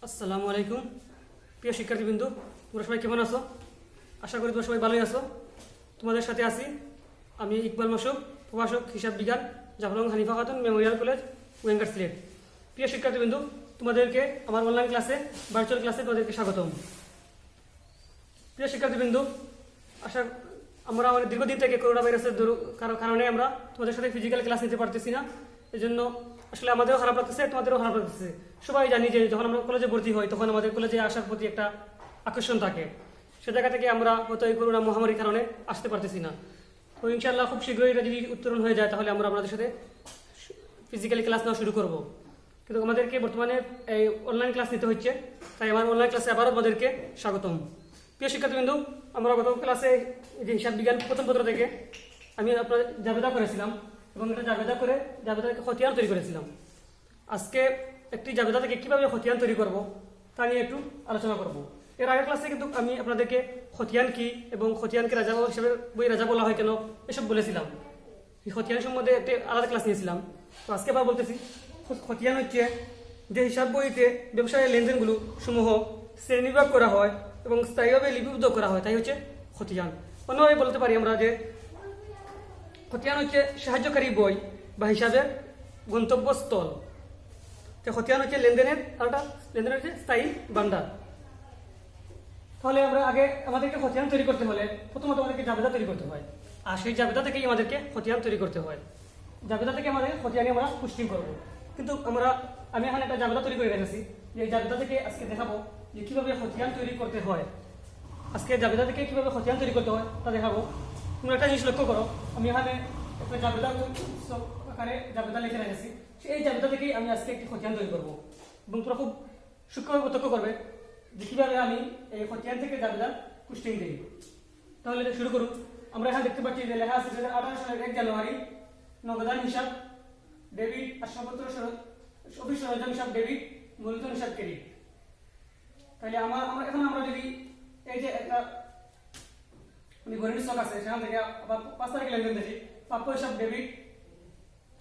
আসসালামু আলাইকুম প্রিয় শিক্ষার্থীবৃন্দ, তোমরা সবাই কেমন আছো? আশা করি তোমরা সবাই ভালোই আছো। তোমাদের সাথে আছি আমি ইকবাল মাসুক, প্রভাষক হিসাব বিজ্ঞান, Jaflong Hanifa Khatun Memorial college, Wenger Sylhet. প্রিয় শিক্ষার্থীবৃন্দ, তোমাদেরকে আমার অনলাইন ক্লাসে, ভার্চুয়াল ক্লাসে তোমাদেরকে স্বাগতম। প্রিয় শিক্ষার্থীবৃন্দ, আমরা অনেক দীর্ঘদিন থেকে করোনা ভাইরাসের কারণে আমরা তোমাদের সাথে ফিজিক্যাল ক্লাস নিতে পারতেছি না। এই জন্য আসলে আমাদেরও খারাপ লাগতেছে, তোমাদেরও খারাপ লাগতেছে। সবাই জানি যে যখন আমরা কলেজে ভর্তি হই তখন আমাদের কলেজে আসার প্রতি একটা আকর্ষণ থাকে। সে জায়গা থেকে আমরা হয়তো এই করোনা মহামারীর কারণে আসতে পারতেছি না। তো ইনশাআল্লাহ খুব শীঘ্রই এটা যদি উত্তরণ হয়ে যায় তাহলে আমরা আপনাদের সাথে ফিজিক্যালি ক্লাস নেওয়া শুরু করব। কিন্তু আমাদেরকে বর্তমানে এই অনলাইন ক্লাস নিতে হচ্ছে, তাই আমার অনলাইন ক্লাসে আবারও আমাদেরকে স্বাগতম। প্রিয় শিক্ষার্থীবৃন্দ, আমরা গত ক্লাসে যে হিসাব বিজ্ঞান প্রথম পত্র থেকে আমি আপনার জাবেদা করেছিলাম এবং এটা জাবেদা করে জাবেদাকে খতিয়ান তৈরি করেছিলাম। আজকে একটি জাবেদা থেকে কীভাবে খতিয়ান তৈরি করব তা নিয়ে একটু আলোচনা করব। এর আগের ক্লাসে কিন্তু আমি আপনাদেরকে খতিয়ান কি এবং খতিয়ানকে রাজা হিসেবে বই রাজা বলা হয় কেন এসব বলেছিলাম। এই খতিয়ান সম্বন্ধে একটি আলাদা ক্লাস নিয়েছিলাম। তো আজকে আবার বলতেছি, খতিয়ান হচ্ছে যে হিসাব বইতে ব্যবসায়ের লেনদেনগুলো সমূহ শ্রেণীবিভাগ করা হয় এবং স্থায়ীভাবে লিপিবদ্ধ করা হয়, তাই হচ্ছে খতিয়ান। অন্যভাবে বলতে পারি আমরা যে খতিয়ান হচ্ছে সাহায্যকারী বই বা হিসাবের গন্তব্যস্থল। তো খতিয়ান হচ্ছে লেনদেনের হচ্ছে স্থায়ী ভান্ডার। তাহলে আমরা আগে আমাদেরকে খতিয়ান তৈরি করতে হলে প্রথমত আমাদেরকে জাবেদা তৈরি করতে হয়, আর সেই জাবেদা থেকেই আমাদেরকে খতিয়ান তৈরি করতে হয়। জাবেদা থেকে আমাদের খতিয়ানে আমরা পুষ্টি করবো। কিন্তু আমি এখানে একটা জাবেদা তৈরি করে রেখেছি, যে এই জাবেদা থেকে আজকে দেখাবো যে কীভাবে খতিয়ান তৈরি করতে হয়। আজকে জাবেদা থেকে কীভাবে খতিয়ান তৈরি করতে হয় তা দেখাবো। তোমরা একটা জিনিস লক্ষ্য করো, আমি এখানে একটা জাবেদা আকারে জাবেদা লিখে রেখেছি। এই জাবেদা থেকেই আমি আজকে একটি খতিয়ান তৈরি করবো এবং তোমরা খুব সূক্ষ্মভাবে প্রত্যক্ষ করবে যে কীভাবে আমি এই খতিয়ান থেকে জাবেদা পুষ্টিং দিই। তাহলে শুরু করুন। আমরা এখানে দেখতে পাচ্ছি যে লেখা আছে 2018 সালের 1 জানুয়ারি নগদান হিসাব ডেবিট, আসবাবপত্র অফিস সরঞ্জাম হিসাব ডেবিট, মূলধন হিসাব ক্রেডিট। তাহলে এখন আমরা যদি এই যে একটা গণিত ছক আছে সেখান থেকে আবার 5 তারিখে লেনদেন দেখি, প্রাপ্য হিসাব ডেবিট,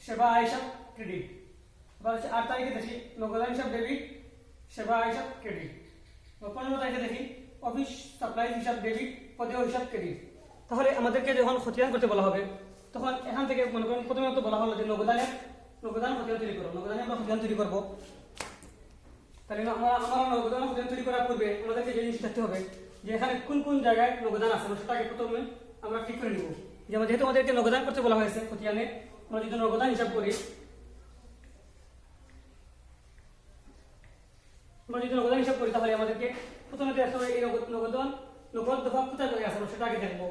সেবা আয় হিসাব ক্রেডিট। আবার 8 তারিখে দেখি নগদান হিসাব ডেবিট, সেবা আয় হিসাব ক্রেডিট। 15 তারিখে দেখি অফিস সাপ্লাই হিসাব ডেবিট, পদেয় হিসাব ক্রেডিট। তাহলে আমাদেরকে যখন খতিয়ান করতে বলা হবে তখন এখান থেকে মনে করেন প্রথমে তো বলা হলো যে নগদান খতিয়ান তৈরি করো, নগদানে আমরা খতিয়ান তৈরি করবো। তাহলে আমার নগদান খতিয়ান তৈরি করার পূর্বে আমাদেরকে যে জিনিস দেখতে হবে যে এখানে কোন কোন জায়গায় নগদান আছে, সেটাকে প্রথমে আমরা ঠিক করে নিব। যেমন যেহেতু আমাদেরকে নগদান করতে বলা হয়েছে খতিয়ানে, আমরা যদি নগদান হিসাব করি, তাহলে আমাদেরকে প্রথমে দেখতে হবে এই নগদ দফা কোথায় জায়গায় আছে সেটা আগে দেখবো,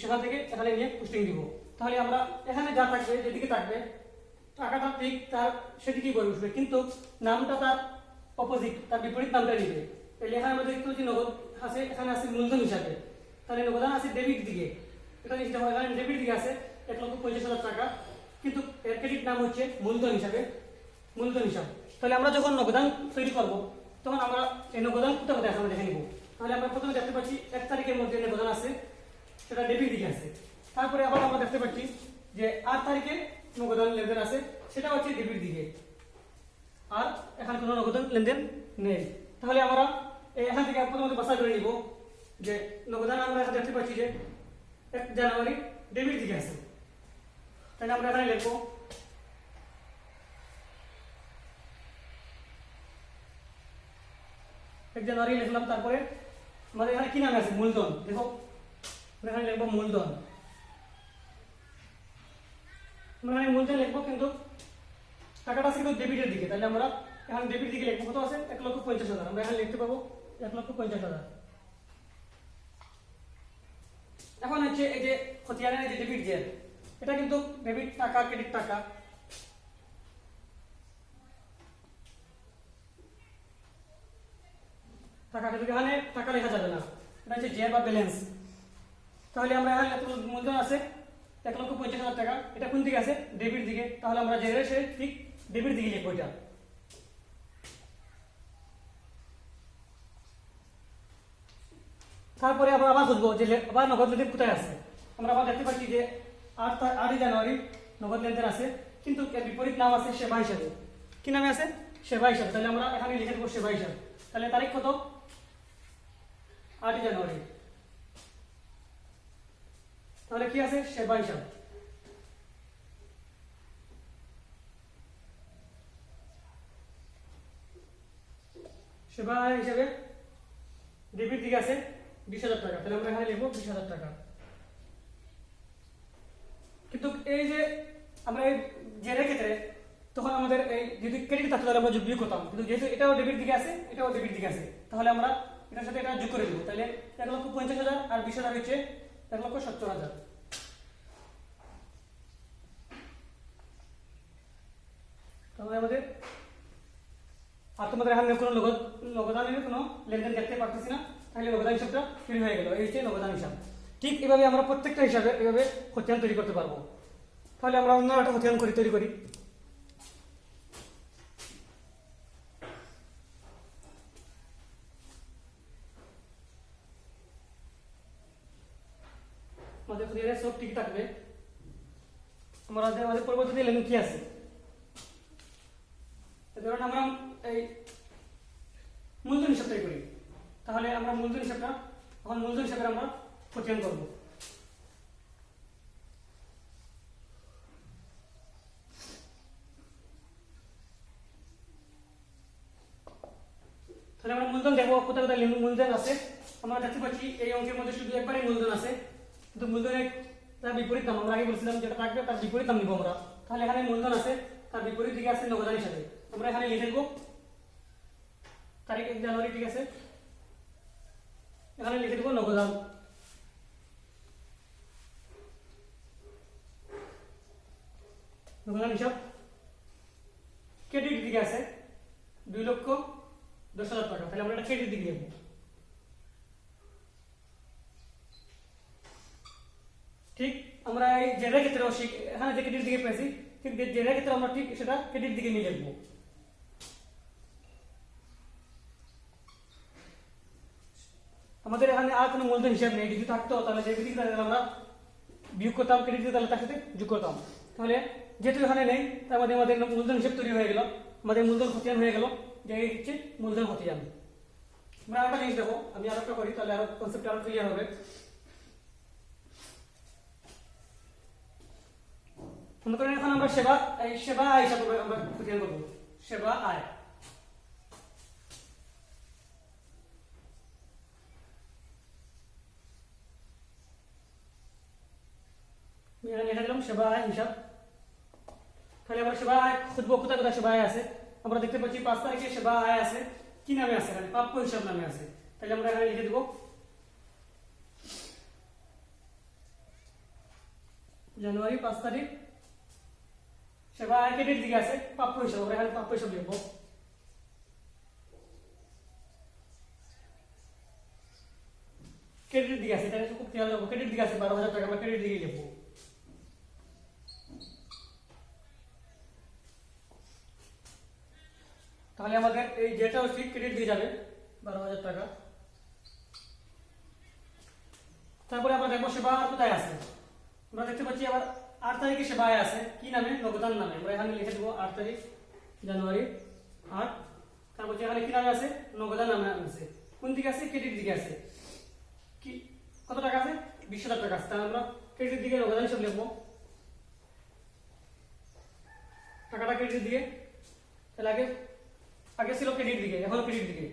সেখান থেকে এখানে নিয়ে পুস্টিং দিব। তাহলে আমরা এখানে যা থাকবে, যেদিকে থাকবে টাকাটা ঠিক তার সেদিকেই বলে উঠবে, কিন্তু নামটা তার অপোজিট, তার বিপরীত নামটা নিবে। তাহলে এখানে আমাদের একটু যে নগদ আছে, এখানে আছে মূলধন হিসাবে, তাহলে নগদান আছে ডেবিট দিকে। এটা জিনিসটা হয়, এখানে ডেবিট দিকে আছে 1,50,000 টাকা, কিন্তু এর ক্রেডিট নাম হচ্ছে মূলধন হিসাব। তাহলে আমরা যখন নগদান তৈরি করব তখন আমরা এই নগদান কোথায় আমরা দেখে নিব। তাহলে আমরা প্রথমে দেখতে পাচ্ছি 1 তারিখের মধ্যে নগদান আছে, সেটা ডেবিট দিকে আছে। তারপরে আবার আমরা দেখতে পাচ্ছি যে 8 তারিখে নগদান লেনদেন আছে, সেটা হচ্ছে ডেবিট দিকে, আর এখানে কোনো নগদান লেনদেন নেই। তাহলে আমরা এখান থেকে প্রথমত বাছাই করে নিব যে নগদান আমরা এখানে দেখতে পাচ্ছি যে 1 জানুয়ারি ডেবিট দিকে আছে। তাহলে আমরা এখানে লিখবো 1 জানুয়ারি লিখলাম। তারপরে আমাদের এখানে কি নাম আছে, মূলধন। দেখো এখানে লিখবো মূলধন, আমরা এখানে মূলধন লিখবো, কিন্তু টাকাটা আছে কিন্তু ডেবিটের দিকে। তাহলে আমরা এখানে ডেবিট দিকে লিখবো, কত আছে 1,50,000। আমরা এখানে লিখতে পাবো 1,50,000। এখন হচ্ছে এই যে খতিয়ানের যে ডেবিট যে এটা কিন্তু ডেবিট টাকা, ক্রেডিট টাকা। এখানে টাকা লেখা যাবে না, এটা হচ্ছে জে বা ব্যালেন্স। তাহলে আমরা এখানে মূলধন আছে 1,50,000 টাকা, এটা কোন দিকে আছে, ডেবিট দিকে। তাহলে আমরা জেরে সে ঠিক ডেবিট দিকে লিখবো এটা। তারপরে আমরা আবার বুঝবো যে আবার নগদ লেনদেন কোথায় আছে। আমরা আবার দেখতে পাচ্ছি যে 8 জানুয়ারি নগদ লেনদেন আছে, কিন্তু এর বিপরীত নাম আছে সেবা হিসাবে। কি নামে আছে, সেবা হিসাব। তাহলে আমরা এখানে লিখে দেবো সেবা হিসাব। তাহলে তারিখ কত? 8 জানুয়ারি। তাহলে কি আছে? সেবা হিসাব। সেবা হিসাবে ডেবিট দিকে আছে 20,000 টাকা, তাহলে আমরা এখানে লিখবো 20,000 টাকা। কিন্তু এই যে আমরা এই জেরের ক্ষেত্রে তখন আমাদের এই যদি ক্রেডিট থাকতো তাহলে আমরা যোগ করতাম, কিন্তু যেহেতু এটাও ডেবিট দিকে আছে এটাও ডেবিট দিকে আছে, তাহলে আমরা এটার সাথে এটা যোগ করে দেবো। তাহলে 1,50,000 আর 20,000 হচ্ছে 1,70,000। তাহলে আমাদের আর তোমাদের এখানে কোনো নগদানের কোনো লেনদেন দেখতে পারতেছি না, তাহলে নগদান হিসাবটা তৈরি হয়ে গেল। এই হচ্ছে নগদান হিসাব। ঠিক এভাবে আমরা প্রত্যেকটা হিসাবে এভাবে খতিয়ান তৈরি করতে পারবো। তাহলে আমরা অন্য একটা খতিয়ান তৈরি করি। আমাদের খতিয়ানে সব ঠিক থাকবে। আমাদের পরবর্তীতে লেনদেন কি আছে, ধরুন আমরা এই মূলধন হিসাব তৈরি করি। তাহলে আমরা মূলধন হিসাবটা এখন মূলধন হিসাবে আমরা খতিয়ান করব। তাহলে আমরা মূলধন দেখবো কোথায় কোথায় মূলধন আছে। আমরা দেখতে পাচ্ছি এই অঙ্কের মধ্যে শুধু একবারই মূলধন আছে, কিন্তু মূলধনের তার বিপরীত নাম আমরা আগে বলছিলাম যেটা থাকবে তার বিপরীত নাম নিব আমরা। তাহলে এখানে মূলধন আছে, তার বিপরীত দিকে আছে নগদান হিসাবে। আমরা এখানে লিখে দেবো তারিখ 1 জানুয়ারি, ঠিক আছে, এখানে লিখে দেবো নগদান। নগদান হিসাব ক্রেডিট দিকে আছে 2,10,000 টাকা, তাহলে আমরা এটা ক্রেডিট দিকে লিখবো। ঠিক আমরা এই জেরের ক্ষেত্রে এখানে যে ক্রেডিট দিকে পেয়েছি, ঠিক জেরের ক্ষেত্রে আমরা ঠিক সেটা ক্রেডিট দিকে নিয়ে লিখবো। আমাদের এখানে আর কোনো মূলধন হিসাব নেই, যদি থাকতো তাহলে ডেবিট দিকে আমরা বিয়োগ করতাম, ক্রেডিট দিকে তাহলে তার সাথে যোগ করতাম। তাহলে যেহেতু এখানে নেই তার মধ্যে আমাদের মূলধন হিসাব তৈরি হয়ে গেল, আমাদের মূলধন খতিয়ান হয়ে গেল, যে হচ্ছে মূলধন খতিয়ান। আমরা আরেকটা জিনিস দেখো, আমি আরেকটা করি তাহলে আরো কনসেপ্ট আরো ক্লিয়ার হবে। মনে করেন এখন আমরা সেবা আয় হিসাবে আমরা খতিয়ান করবো। সেবা আয় লিখে দিলাম সেবা আয় হিসাব। তাহলে আমরা সেবা আয় খুঁজবো কোথায় কোথায় সেবা আয় আছে। আমরা দেখতে পাচ্ছি 5 তারিখে সেবা আয় আছে, কি নামে আছে? এখানে প্রাপ্য হিসাব নামে আছে। তাহলে আমরা এখানে লিখে দিব জানুয়ারি 5 তারিখ সেবা আয় ক্রেডিট দিকে আছে প্রাপ্য হিসাব, আমরা এখানে প্রাপ্য হিসাব লিখবো। ক্রেডিট দিকে আছে, তাহলে খুব খেয়াল রাখবো, ক্রেডিট দিকে আছে 12,000 টাকা, আমরা ক্রেডিট দিকে লিখবো। তাহলে আমাদের এই যেটাও ঠিক ক্রেডিট দিয়ে যাবে 12,000 টাকা। তারপরে আমরা দেখবো সেবা আর কোথায় আছে। আমরা দেখতে পাচ্ছি আবার 8 তারিখে সেবা আয় আছে, কি নামে? নগদান নামে। আমরা এখানে লিখে দেবো 8 তারিখ জানুয়ারি 8। তারপর এখানে কি নামে আছে? নগদান নামে আছে। কোন দিকে আছে? ক্রেডিট দিকে আছে। কি কত টাকা আছে? 20,000 টাকা আছে। তাহলে আমরা ক্রেডিট দিকে নগদান হিসাব লিখবো, টাকাটা ক্রেডিট দিকে। তাহলে আগে ছিল ক্রেডিট দিকে, এখন ক্রেডিট দিকে।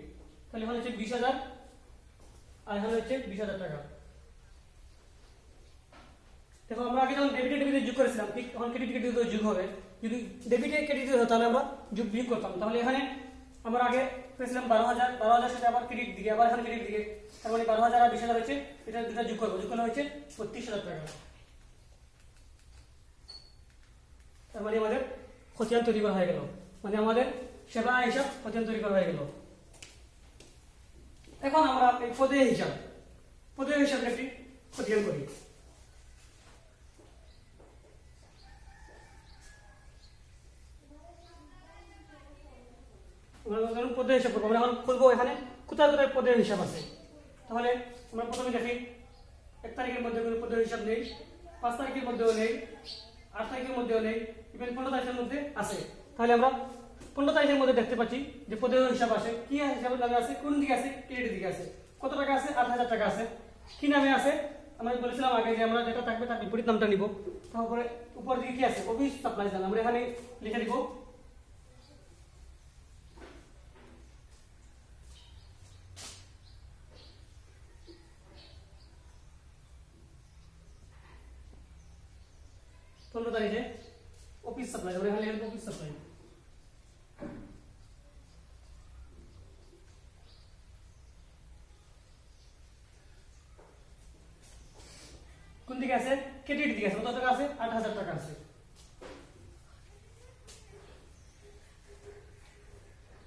তাহলে এখন হচ্ছে 20,000 আর এখানে হচ্ছে 20,000 টাকা। দেখো আমরা আগে যখন ডেবিটে ডেবিটে যোগ করেছিলাম, ঠিক এখন ক্রেডিট ক্রেডিট যোগ হবে। যদি ডেবিটে ক্রেডিট হতো তাহলে আমরা যোগ বিয়োগ করতাম। তাহলে এখানে আমরা আগে পেয়েছিলাম 12,000 সাথে আবার ক্রেডিট দিকে, আবার এখানে ক্রেডিট দিকে। তার মানে 12,000 আর 20,000 হচ্ছে, এটা দুটো যোগ করবো, যোগ করলে হচ্ছে 32,000 টাকা। তার মানে আমাদের খতিয়ান তৈরি করা হয়ে গেল, মানে আমাদের সেবা হিসাব খতিয়ান তৈরি করা হয়ে গেল। এখন আমরা এই পদে হিসাব একটি খতিয়ান করি। পদে হিসাব করবো। আমরা এখন খুলবো এখানে কোথায় কোথায় পদের হিসাব আছে। তাহলে আমরা প্রথমে দেখি 1 তারিখের মধ্যে কোনো পদের হিসাব নেই, 5 তারিখের মধ্যেও নেই, 8 তারিখের মধ্যেও নেই, ইভেন 15 তারিখের মধ্যে আছে। তাহলে আমরা 15 তারিখের মধ্যে দেখতে পাচ্ছি যে পদের হিসাব আছে, কি হিসাবের নামে আছে, কোন দিকে আছে, ক্রেডিট দিকে আছে। কত টাকা আছে? 8,000 টাকা আছে। কি নামে আছে? আমরা বলেছিলাম আগে যে আমরা যেটা থাকবে তার বিপরীত নামটা নিব। তারপরে উপর দিকে কি আছে? অফিস সাপ্লাইজ নাম, আমরা এখানে লিখে দিব। পনেরো তারিখে অফিস সাপ্লাই, আমরা এখানে লিখে দেব অফিস সাপ্লাই। কোন দিকে আছে? ক্রেডিট দিকে আছে। কত টাকা আছে? 8,000 টাকা আছে।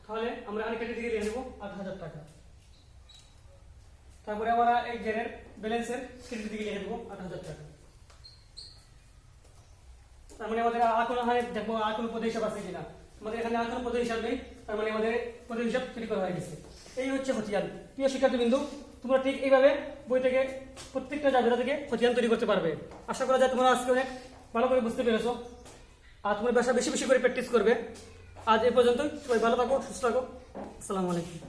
তাহলে আমরা এখানে ক্রেডিট দিকে লিখে দেব 8,000 টাকা। তারপরে আমরা এই জেনের ব্যালেন্সের ক্রেডিট দিকে লিখে দেব 8,000 টাকা। তার মানে আমাদের আর কোনো এখানে দেখবো আর কোনো পদের হিসাব আছে কিনা। আমাদের এখানে আর কোনো পদের হিসাব নেই, তার মানে আমাদের পদের হিসাব তৈরি করা হয়ে গেছে। এই হচ্ছে খতিয়ান। প্রিয় শিক্ষার্থীবৃন্দু, তোমরা ঠিক এইভাবে বই থেকে প্রত্যেকটা জায়গা থেকে খতিয়ান তৈরি করতে পারবে। আশা করা যায় তোমরা আজকে অনেক ভালো করে বুঝতে পেরেছো। আর তোমরা বেশি বেশি করে প্র্যাকটিস করবে। আজ এই পর্যন্তই। সবাই ভালো থাকো, সুস্থ থাকো। আসসালামু আলাইকুম।